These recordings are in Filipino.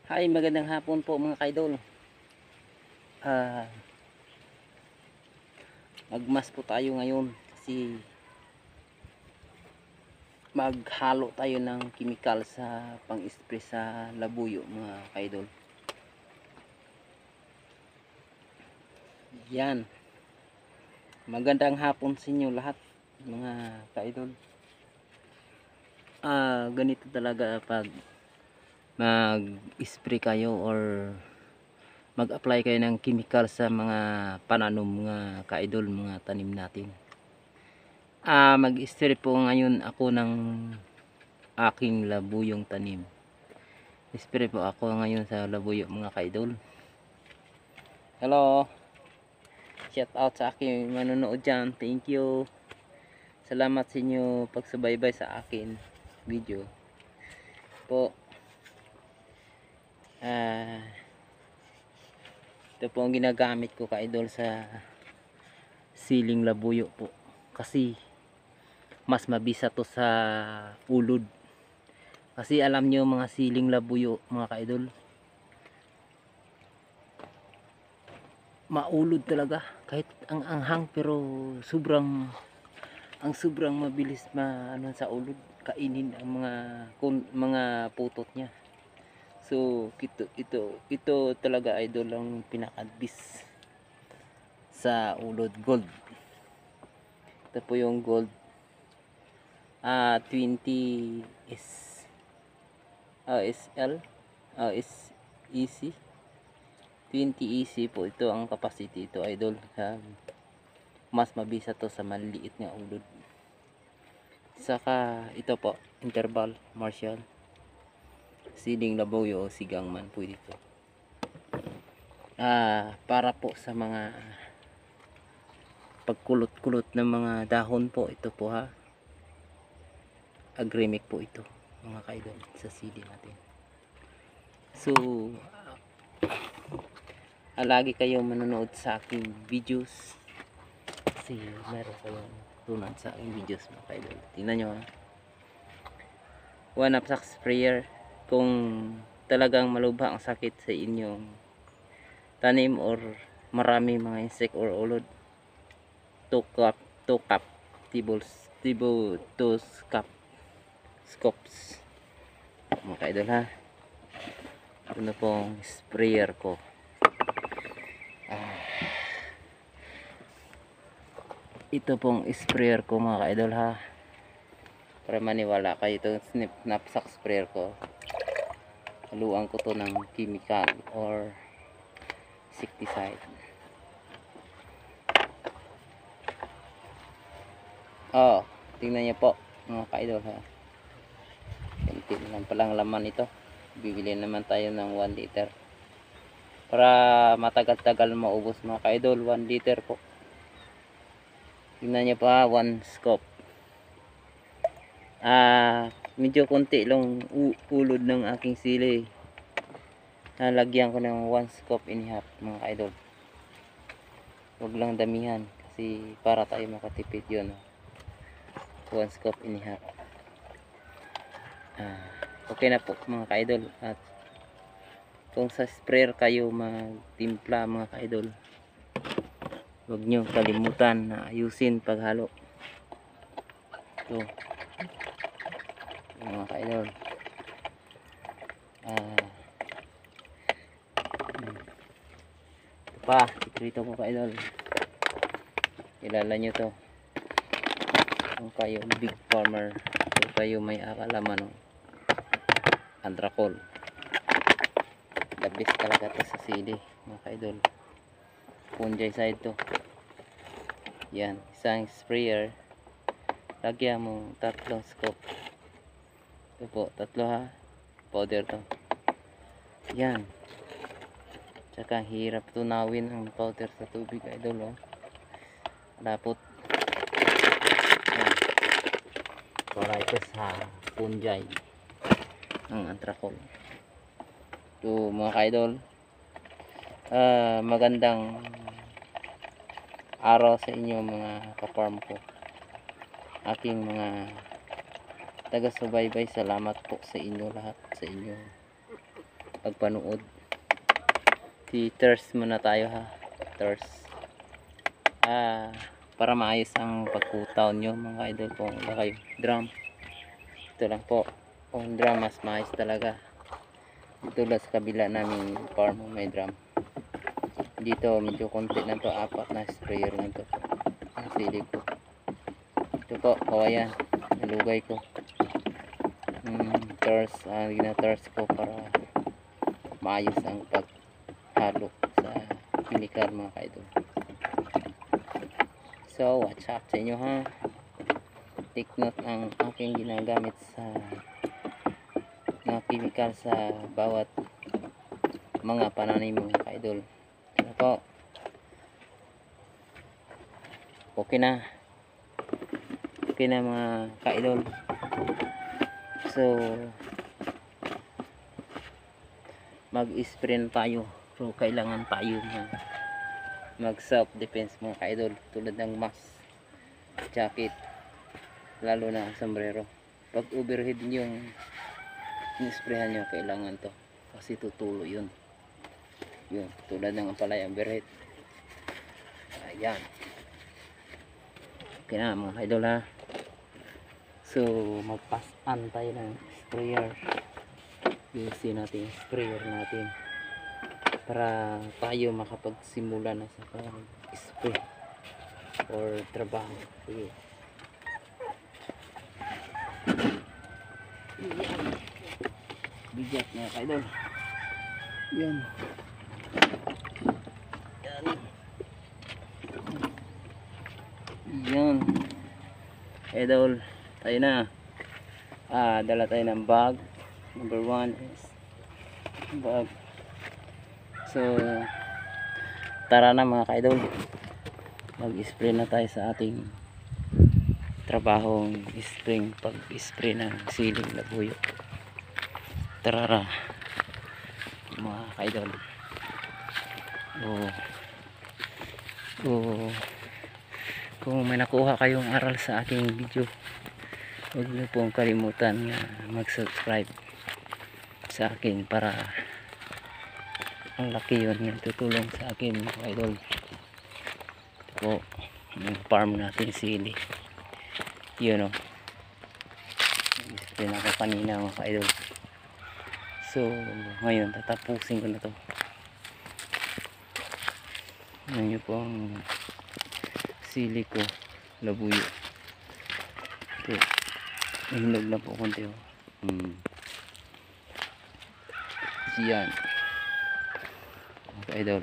Hi, magandang hapon po mga kaidol. Ah, Magmas po tayo ngayon kasi maghalo tayo ng chemical sa pang-spray sa labuyo mga kaidol. Yan. Magandang hapon sa inyo lahat mga kaidol. Ganito talaga pag mag-spray kayo or mag-apply kayo ng chemical sa mga pananom mga kaidol, mga tanim natin. Mag-spray po ngayon ako ng aking labuyong tanim. Spray po ako ngayon sa labuyo mga kaidol. Hello, shout out sa aking manonood dyan. Thank you, salamat sa inyo pagsubaybay sa akin video po. Ito po ang ginagamit ko kaidol sa siling labuyo po kasi mas mabisa to sa ulod. Kasi alam nyo mga siling labuyo mga kaidol, maulod talaga kahit ang anghang, pero sobrang mabilis ano sa ulod, kainin ang mga putot niya. So ito talaga idol ang pinakadbis sa ulod. Gold, ito po yung gold 20 SL SEC 20 EC po. Ito ang capacity ito idol. Mas mabisa to sa maliliit nga ulod. Saka ito po interval Marshall siling labuyo o sigang man po dito. Para po sa mga pagkulot-kulot ng mga dahon po ito po ha. Agremic po ito mga kaidol sa sili natin. So lagi kayo manonood sa aking videos kasi meron kayong tunad sa aking videos mga kaidol. Tingnan nyo ha, one up sprayer. Kung talagang malubha ang sakit sa inyong tanim or marami mga insect or ulod, 2 cup tibo 2 cup scopes mga kaidol ha. Ito na pong sprayer ko. Ito pong sprayer ko mga kaidol ha, para maniwala kayo. Ito knapsack sprayer ko, haluan ko to ng chemical or insecticide. Tingnan niyo po mga kaidol ha, konti lang palang laman ito. Bibili naman tayo ng 1 liter para matagal-tagal maubos mga kaidol. 1 liter po. Tingnan niyo pa, 1 scoop. Medyo konti lang ulod ng aking sili. Lagyan ko ng 1 scoop and a half mga kaidol. Huwag lang damihan kasi para tayo makatipid yun. 1 scoop and a half. Okay na po mga kaidol. At kung sa sprayer kayo magtimpla mga kaidol, huwag nyo kalimutan na ayusin paghalo. Ito mga kaidol, ito pa ikrito ko kaidol. Kilala nyo to kung kayo big farmer, kung kayo may akalaman Antracol. The best talaga to sa sili mga kaidol. Fungicide to. Yan, isang sprayer lagyan mo 3 scoop. Ito po 3 ha, powder to. Yan, tsaka hirap tunawin ang powder sa tubig idol lapot. Para ito sa fungi ng Antracol. So mga kaidol, magandang araw sa inyo mga ka-farm ko, aking mga taga-subaybay. Salamat po sa inyo lahat, sa inyong pagpanood. Thirst muna tayo ha. Thirst. Para maayos ang pagkutaw nyo mga idol. Kung wala kayo drum, ito lang po. Kung drum mas maayos talaga. Tulad sa kabila namin farm may drum. Dito medyo konti lang to, 4 na sprayer lang to. Ang sili ko. Ito po, kawayan. Nalugay ko. Gina-thirst ko para maayos ang paghalo sa chemical mga kaidol. So, watch out sa inyo ha. Take note ang aking ginagamit sa mga chemical sa bawat mga pananim mga kaidol. Ano po? Okay na. Okay na mga kaidol. So, mag-spray na tayo. So, kailangan tayo mag self-defense mga kaidol. Tulad ng mask, jacket, lalo na ang sombrero. Pag overhead yung in-sprayan nyo, kailangan to. Kasi tutulo yun. Yun, tulad ng ampalaya overhead. Ayan. Okay na mga kaidol ha. So, magpasan tayo ng sprayer. Usin natin yung sprayer natin para tayo makapagsimula na sa pag-spray or trabaho. Sige. Yan. Bigat na kaidol. Yan. Yan. Yan. Idol, tayo na. Dala tayo ng bag. Number 1 is bag. So, tara na mga kaidol. Mag-spray na tayo sa ating trabahong spring pag-spray ng siling labuyo. Tara mga kaidol. Kung may nakuha kayong aral sa aking video, huwag niyo pong kalimutan na mag-subscribe sa akin para ang laki yun yung tutulong sa akin mga idol. Ito po yung farm natin sili, yun o, spray na ako kanina mga idol. So ngayon tatapusin ko na to. Ngayon po ang sili ko labuyo. Ito, nahinog na po konti o. Yan mga idol,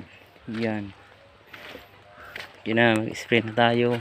yan. Yun na, mag-spray na tayo.